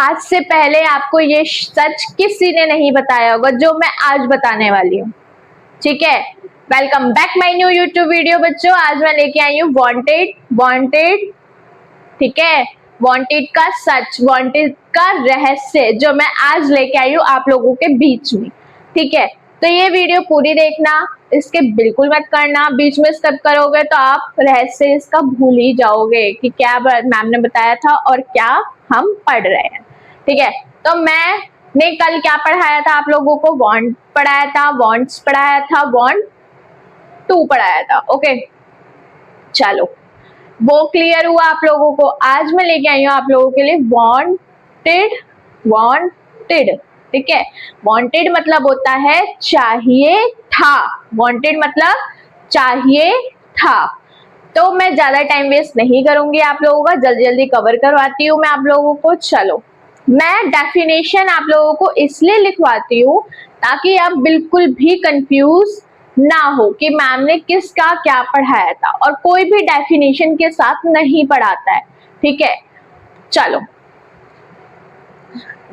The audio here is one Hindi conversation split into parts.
आज से पहले आपको ये सच किसी ने नहीं बताया होगा जो मैं आज बताने वाली हूँ। ठीक है, welcome back my new YouTube video बच्चों। आज मैं लेके आई हूँ वांटेड, ठीक है, वांटेड का सच, वांटेड का रहस्य जो मैं आज लेके आई हूँ आप लोगों के बीच में। ठीक है, तो ये वीडियो पूरी देखना, इसके बिल्कुल मत करना, बीच में स्किप करोगे तो आप रहस्य इसका भूल ही जाओगे कि क्या मैम ने बताया था और क्या हम पढ़ रहे हैं। ठीक है, तो मैंने कल क्या पढ़ाया था आप लोगों को, वांट पढ़ाया था, वांट्स पढ़ाया था, वांट टू पढ़ाया था। ओके, चलो वो क्लियर हुआ आप लोगों को। आज मैं लेके आई हूँ आप लोगों के लिए वांटेड। ठीक है, वांटेड मतलब होता है चाहिए था, वांटेड मतलब चाहिए था। तो मैं ज्यादा टाइम वेस्ट नहीं करूंगी आप लोगों का, जल्दी जल्दी कवर करवाती हूँ मैं आप लोगों को। चलो, मैं डेफिनेशन आप लोगों को इसलिए लिखवाती हूँ ताकि आप बिल्कुल भी कंफ्यूज ना हो कि मैम ने किसका क्या पढ़ाया था, और कोई भी डेफिनेशन के साथ नहीं पढ़ाता है। ठीक है, चलो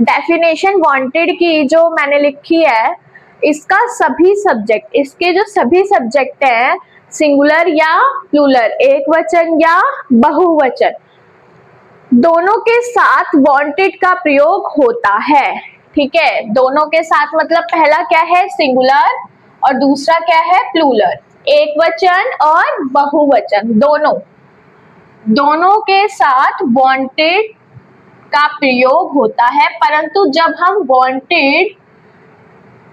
डेफिनेशन वांटेड की जो मैंने लिखी है, इसका सभी सब्जेक्ट, इसके जो सभी सब्जेक्ट हैं, सिंगुलर या प्लूरल, एक वचन या बहुवचन, दोनों के साथ वांटेड का प्रयोग होता है। ठीक है, दोनों के साथ मतलब पहला क्या है सिंगुलर और दूसरा क्या है प्लूरल, एक वचन और बहुवचन, दोनों के साथ वांटेड का प्रयोग होता है। परंतु जब हम वांटेड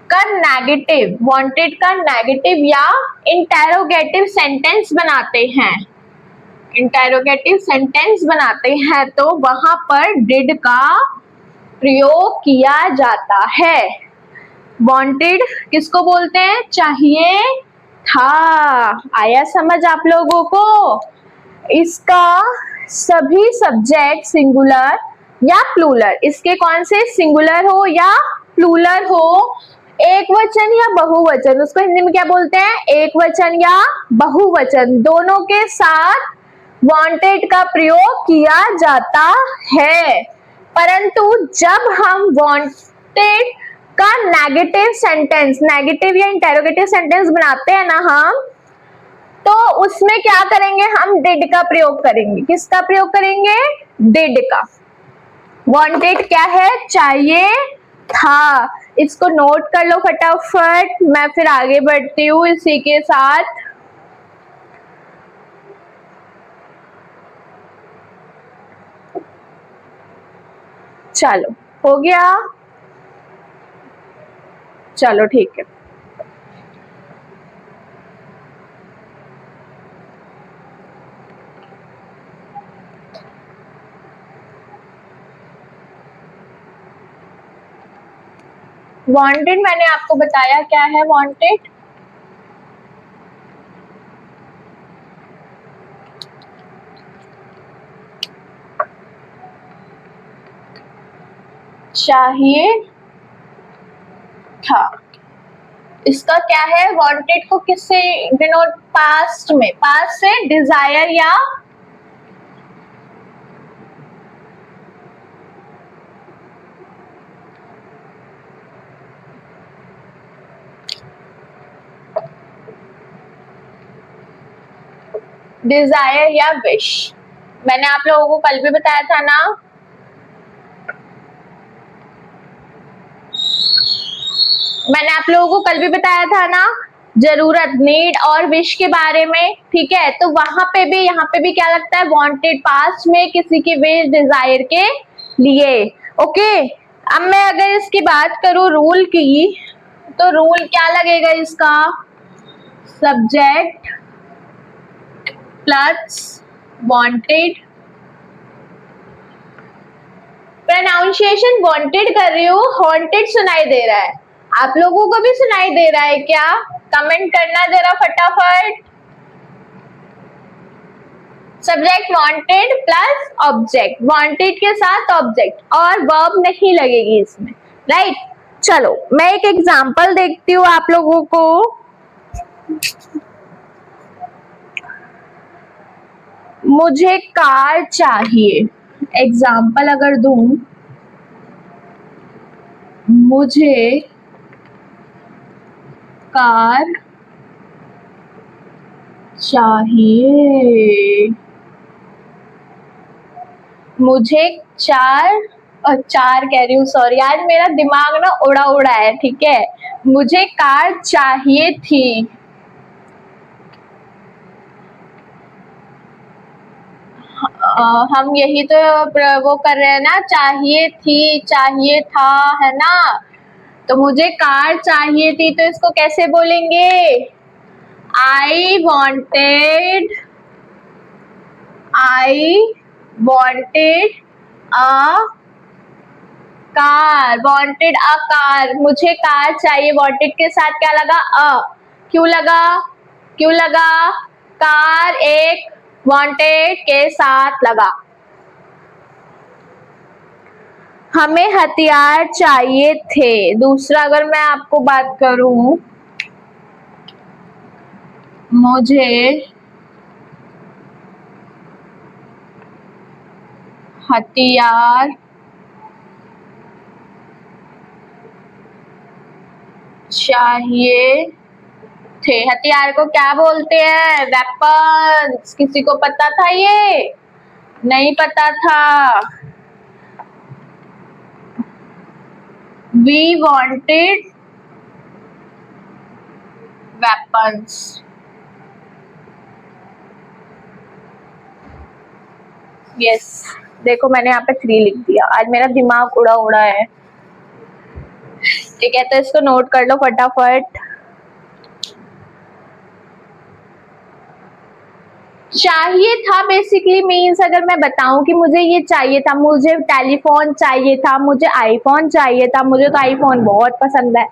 का नेगेटिव या इंटेरोगेटिव सेंटेंस बनाते हैं तो वहां पर डिड का प्रयोग किया जाता है। वांटेड किसको बोलते हैं, चाहिए था। आया समझ आप लोगों को? इसका सभी सब्जेक्ट सिंगुलर या प्लूरल, इसके कौन से सिंगुलर हो या प्लूरल हो, एक वचन या बहुवचन, उसको हिंदी में क्या बोलते हैं, एक वचन या बहुवचन, दोनों के साथ वांटेड का प्रयोग किया जाता है। परंतु जब हम वांटेड का नेगेटिव या इंटेरोगेटिव सेंटेंस बनाते हैं ना हम, तो उसमें क्या करेंगे, हम डिड का प्रयोग करेंगे। किसका प्रयोग करेंगे, डिड का। वांटेड क्या है, चाहिए था। इसको नोट कर लो फटाफट, मैं फिर आगे बढ़ती हूँ इसी के साथ। चलो हो गया, चलो ठीक है। वांटेड मैंने आपको बताया क्या है वांटेड, चाहिए था। इसका क्या है, वांटेड को किससे डिनोट, पास्ट में, पास्ट से डिजायर या विश। मैंने आप लोगों को कल भी बताया था ना, जरूरत, नीड और विश के बारे में। ठीक है, तो वहां पे भी यहाँ पे भी क्या लगता है, वांटेड पास्ट में किसी की विश डिजायर के लिए। ओके, अब मैं अगर इसकी बात करूं रूल की, तो रूल क्या लगेगा इसका, subject plus wanted, pronunciation wanted कर रही हूँ, हॉन्टेड सुनाई दे रहा है, आप लोगों को भी सुनाई दे रहा है क्या, कमेंट करना जरा फटाफट। Subject wanted plus object, wanted के साथ ऑब्जेक्ट और वर्ब नहीं लगेगी इसमें, राइट। चलो मैं एक एग्जांपल देखती हूँ आप लोगों को। मुझे कार चाहिए, एग्जाम्पल अगर दूं, मुझे कार चाहिए। मुझे चार कह रही हूँ, सॉरी आज मेरा दिमाग ना उड़ा उड़ा है, ठीक है। मुझे कार चाहिए थी। हम यही तो वो कर रहे हैं ना, चाहिए थी, चाहिए था, है ना। तो मुझे कार चाहिए थी, तो इसको कैसे बोलेंगे? आई wanted a car, wanted a car. मुझे कार चाहिए, वॉन्टेड के साथ क्या लगा? क्यों लगा? क्यों लगा? कार एक वॉन्टेड के साथ लगा। हमें हथियार चाहिए थे। दूसरा अगर मैं आपको बात करूं, मुझे हथियार चाहिए थे। हथियार को क्या बोलते हैं? वेपन्स। किसी को पता था ये? नहीं पता था। We wanted weapons. यस, देखो मैंने यहाँ पे 3 लिख दिया। आज मेरा दिमाग उड़ा उड़ा है, ठीक है। तो इसको नोट कर लो फटाफट। चाहिए था बेसिकली मीन्स, अगर मैं बताऊं कि मुझे ये चाहिए था, मुझे टेलीफोन चाहिए था, मुझे आईफोन चाहिए था। मुझे तो आईफोन बहुत पसंद है,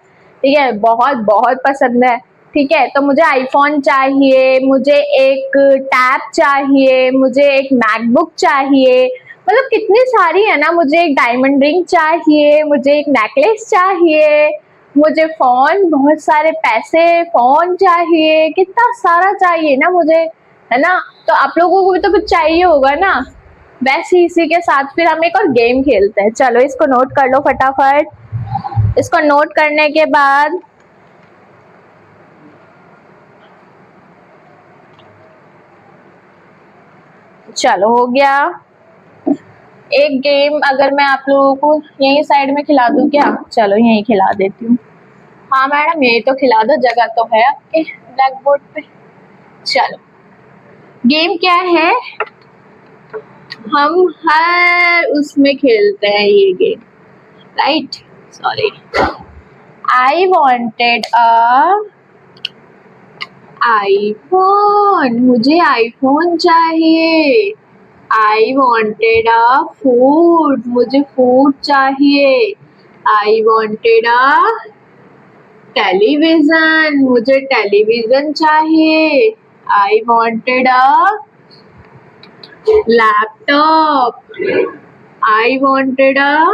ठीक है, बहुत बहुत पसंद है, ठीक है। तो मुझे आईफोन चाहिए, मुझे एक टैब चाहिए, मुझे एक मैकबुक चाहिए, मतलब कितनी सारी है ना। मुझे एक डायमंड रिंग चाहिए, मुझे एक नेकलेस चाहिए, मुझे फोन, बहुत सारे पैसे, फोन चाहिए, कितना सारा चाहिए ना मुझे, है ना। तो आप लोगों को भी तो कुछ चाहिए होगा ना। वैसे इसी के साथ फिर हम एक और गेम खेलते हैं। चलो इसको नोट कर लो फटाफट। इसको नोट करने के बाद चलो हो गया। एक गेम अगर मैं आप लोगों को यहीं साइड में खिला दूं क्या? चलो यहीं खिला देती हूँ। हाँ मैडम यही तो खिला दो, जगह तो है आपके ब्लैक बोर्ड पे। चलो गेम क्या है, हम हर उसमें खेलते हैं ये game, right. Sorry, I wanted iPhone. मुझे आईफोन चाहिए। I wanted food. मुझे फूड चाहिए। I wanted television. मुझे टेलीविजन चाहिए। I wanted laptop. I wanted a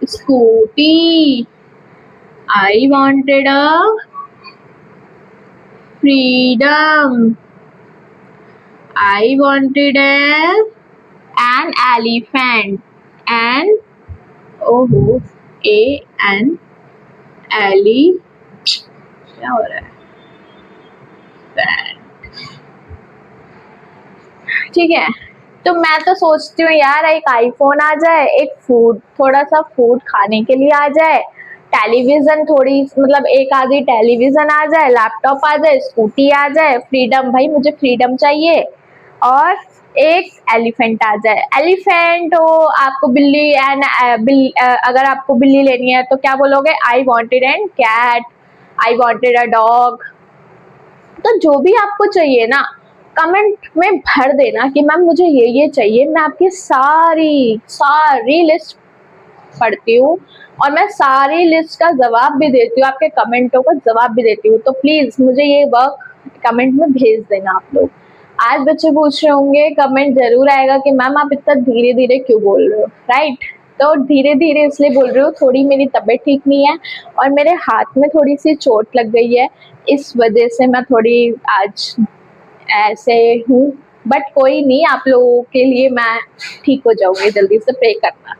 scooty. I wanted a freedom. I wanted an elephant. An an elephant. क्या हो रहा है? ठीक है। तो मैं तो सोचती हूँ यार एक आईफोन आ जाए, एक फूड, थोड़ा सा फूड खाने के लिए आ जाए, टेलीविजन थोड़ी, मतलब एक आधी टेलीविजन आ जाए, लैपटॉप आ जाए, स्कूटी आ जाए, फ्रीडम, भाई मुझे फ्रीडम चाहिए, और एक एलिफेंट आ जाए। एलिफेंट हो, आपको बिल्ली एंड अगर आपको बिल्ली लेनी है तो क्या बोलोगे? I wanted an cat, I wanted a dog. तो जो भी आपको चाहिए ना, कमेंट में भर देना कि मैम मुझे ये चाहिए। मैं आपकी सारी सारी लिस्ट पढ़ती हूँ, और मैं सारी लिस्ट का जवाब भी देती हूँ, आपके कमेंटों का जवाब भी देती हूँ। तो प्लीज मुझे ये वर्क कमेंट में भेज देना आप लोग। आज बच्चे पूछ रहे होंगे, कमेंट जरूर आएगा कि मैम आप इतना धीरे धीरे क्यों बोल रहे हो, राइट। तो धीरे धीरे इसलिए बोल रही हूँ, थोड़ी मेरी तबीयत ठीक नहीं है और मेरे हाथ में थोड़ी सी चोट लग गई है, इस वजह से मैं थोड़ी आज ऐसे हूँ। बट कोई नहीं, आप लोगों के लिए मैं ठीक हो जाऊंगी, जल्दी से प्रे करना,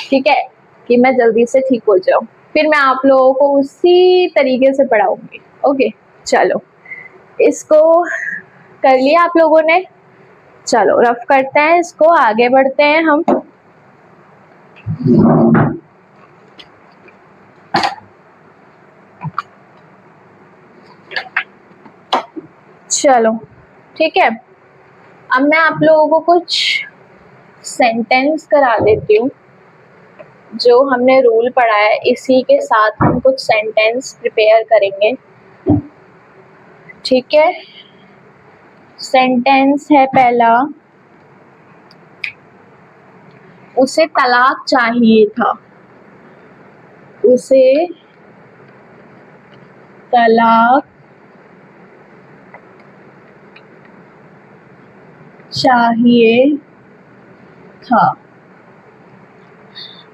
ठीक है, कि मैं जल्दी से ठीक हो जाऊं। फिर मैं आप लोगों को उसी तरीके से पढ़ाऊंगी। ओके चलो, इसको कर लिया आप लोगों ने, चलो रफ करते हैं इसको, आगे बढ़ते हैं हम। चलो ठीक है, अब मैं आप लोगों को कुछ सेंटेंस करा देती हूँ। जो हमने रूल पढ़ा है इसी के साथ हम कुछ सेंटेंस प्रिपेयर करेंगे, ठीक है। सेंटेंस है पहला, उसे तलाक चाहिए था। उसे तलाक चाहिए था।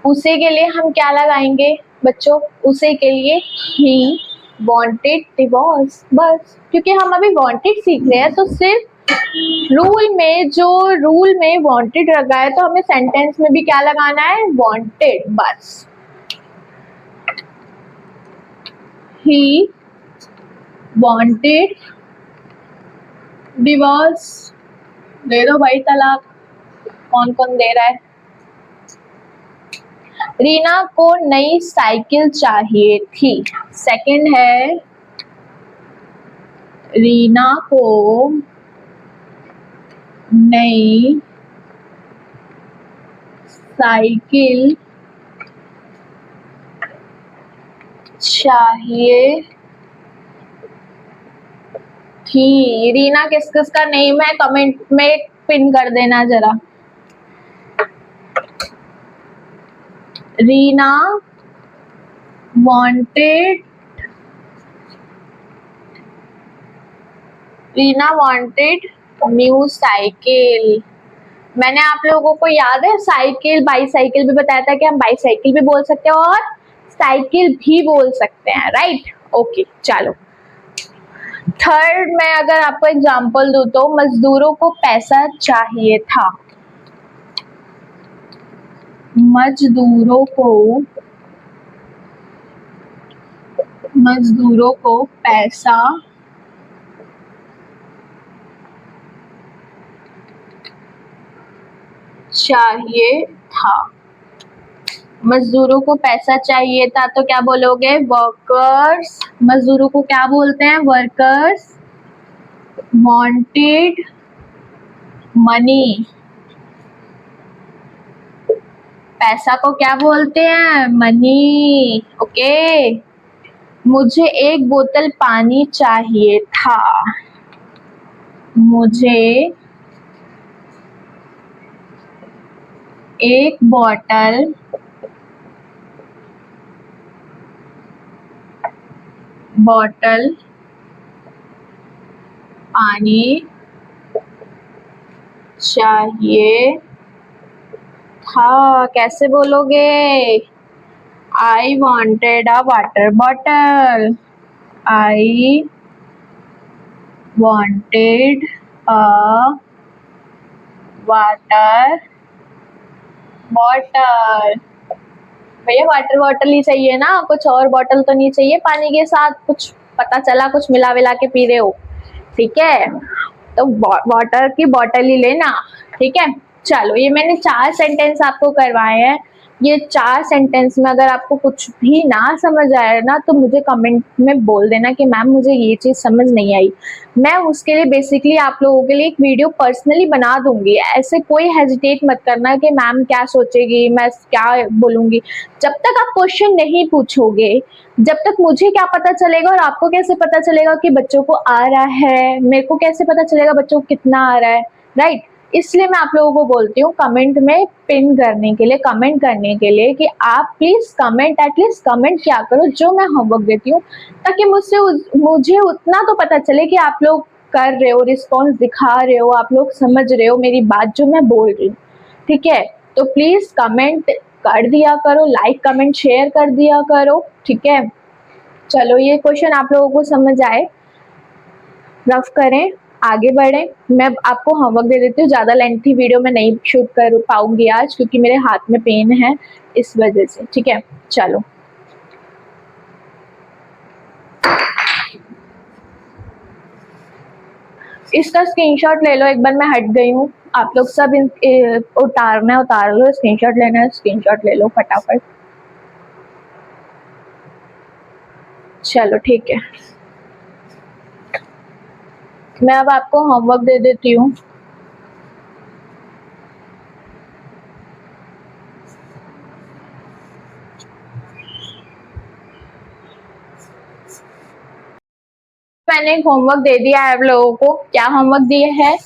उसे के लिए हम क्या लगाएंगे बच्चों? उसे के लिए ही वांटेड डिवोर्स, बस, क्योंकि हम अभी वांटेड सीख रहे हैं तो सिर्फ रूल में, जो रूल में वांटेड लगा है तो हमें सेंटेंस में भी क्या लगाना है? वांटेड, बस। ही वांटेड डिवोर्स, दे दो भाई तलाक। कौन कौन दे रहा है? रीना को नई साइकिल चाहिए थी। सेकंड है, रीना को नई साइकिल चाहिए थी। रीना किस किस का नेम है कमेंट में पिन कर देना जरा। Reena wanted new cycle. मैंने आप लोगों को याद है साइकिल बाईसाइकिल भी बताया था कि हम बाईसाइकिल भी बोल सकते हैं और साइकिल भी बोल सकते हैं, राइट? ओके चलो, थर्ड मैं अगर आपको एग्जांपल दूं तो मजदूरों को पैसा चाहिए था। मजदूरों को पैसा चाहिए था। मजदूरों को पैसा चाहिए था तो क्या बोलोगे? वर्कर्स। मजदूरों को क्या बोलते हैं? Workers wanted money. पैसा को क्या बोलते हैं? मनी। ओके। मुझे एक बोतल पानी चाहिए था। मुझे एक बोतल पानी चाहिए था। कैसे बोलोगे? I wanted a water bottle. I wanted a water bottle. भैया वाटर बॉटल ही चाहिए ना, कुछ और बॉटल तो नहीं चाहिए पानी के साथ? कुछ पता चला कुछ मिला विला के पी रहे हो, ठीक है? तो वाटर की बॉटल ही लेना, ठीक है? चलो, ये मैंने 4 सेंटेंस आपको करवाए हैं। ये 4 सेंटेंस में अगर आपको कुछ भी ना समझ आया ना तो मुझे कमेंट में बोल देना कि मैम मुझे ये चीज समझ नहीं आई। मैं उसके लिए बेसिकली आप लोगों के लिए एक वीडियो पर्सनली बना दूंगी। ऐसे कोई हेजिटेट मत करना कि मैम क्या सोचेगी, मैं क्या बोलूंगी। जब तक आप क्वेश्चन नहीं पूछोगे, जब तक मुझे क्या पता चलेगा और आपको कैसे पता चलेगा कि बच्चों को आ रहा है, मेरे को कैसे पता चलेगा बच्चों को कितना आ रहा है, राइट? इसलिए मैं आप लोगों को बोलती हूँ कमेंट में पिन करने के लिए, कमेंट करने के लिए कि आप प्लीज कमेंट, एटलीस्ट कमेंट क्या करो जो मैं होमवर्क देती हूँ, ताकि मुझे उतना तो पता चले कि आप लोग कर रहे हो, रिस्पॉन्स दिखा रहे हो, आप लोग समझ रहे हो मेरी बात जो मैं बोल रही हूँ, ठीक है? तो प्लीज कमेंट कर दिया करो, लाइक कमेंट शेयर कर दिया करो, ठीक है? चलो, ये क्वेश्चन आप लोगों को समझ आए, रफ करें, आगे बढ़ें। मैं आपको होमवर्क दे देती हूँ, ज़्यादा लेंथी वीडियो मैं नहीं शूट कर पाऊंगी आज क्योंकि मेरे हाथ में पेन है इस वजह से, ठीक है? चलो, इसका स्क्रीनशॉट ले लो। एक बार मैं हट गई हूँ, आप लोग सब उतारना है उतार लो, स्क्रीनशॉट लेना है स्क्रीनशॉट ले लो फटाफट। चलो ठीक है, मैं अब आपको होमवर्क दे देती हूँ। मैंने होमवर्क दे दिया है आप लोगों को। क्या होमवर्क दिया है?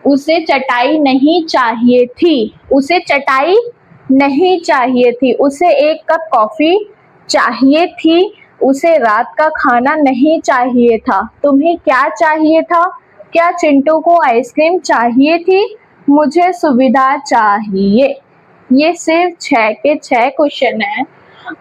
उसे चटाई नहीं चाहिए थी, उसे चटाई नहीं चाहिए थी, उसे एक कप कॉफी चाहिए थी, उसे रात का खाना नहीं चाहिए था। तुम्हें क्या चाहिए था? क्या चिंटू को आइसक्रीम चाहिए थी? मुझे सुविधा चाहिए। ये सिर्फ 6 के 6 क्वेश्चन है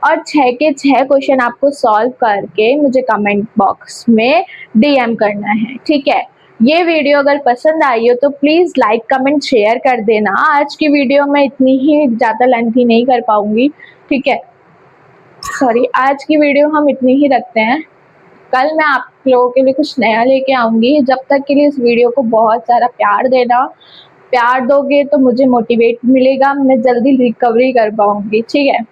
और 6 के 6 क्वेश्चन आपको सॉल्व करके मुझे कमेंट बॉक्स में डीएम करना है, ठीक है। ये वीडियो अगर पसंद आई हो तो प्लीज लाइक कमेंट शेयर कर देना। आज की वीडियो में इतनी ही ज्यादा लेंथी नहीं कर पाऊंगी, ठीक है। सॉरी, आज की वीडियो हम इतनी ही रखते हैं। कल मैं आप लोगों के लिए कुछ नया लेके आऊंगी। जब तक के लिए इस वीडियो को बहुत सारा प्यार देना। प्यार दोगे तो मुझे मोटिवेट मिलेगा, मैं जल्दी रिकवरी कर पाऊंगी, ठीक है।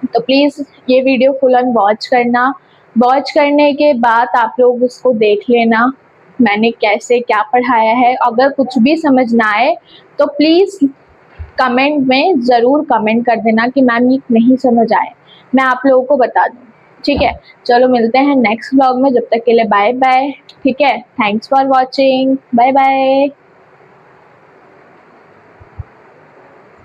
तो प्लीज़ ये वीडियो फुल ऑन वॉच करना। वॉच करने के बाद आप लोग उसको देख लेना मैंने कैसे क्या पढ़ाया है। अगर कुछ भी समझ ना आए तो प्लीज़ कमेंट में ज़रूर कमेंट कर देना कि मैम ये नहीं समझ आए, मैं आप लोगों को बता दूँ, ठीक है। चलो मिलते हैं नेक्स्ट व्लॉग में, जब तक के लिए बाय बाय, ठीक है। Thanks for watching, bye bye.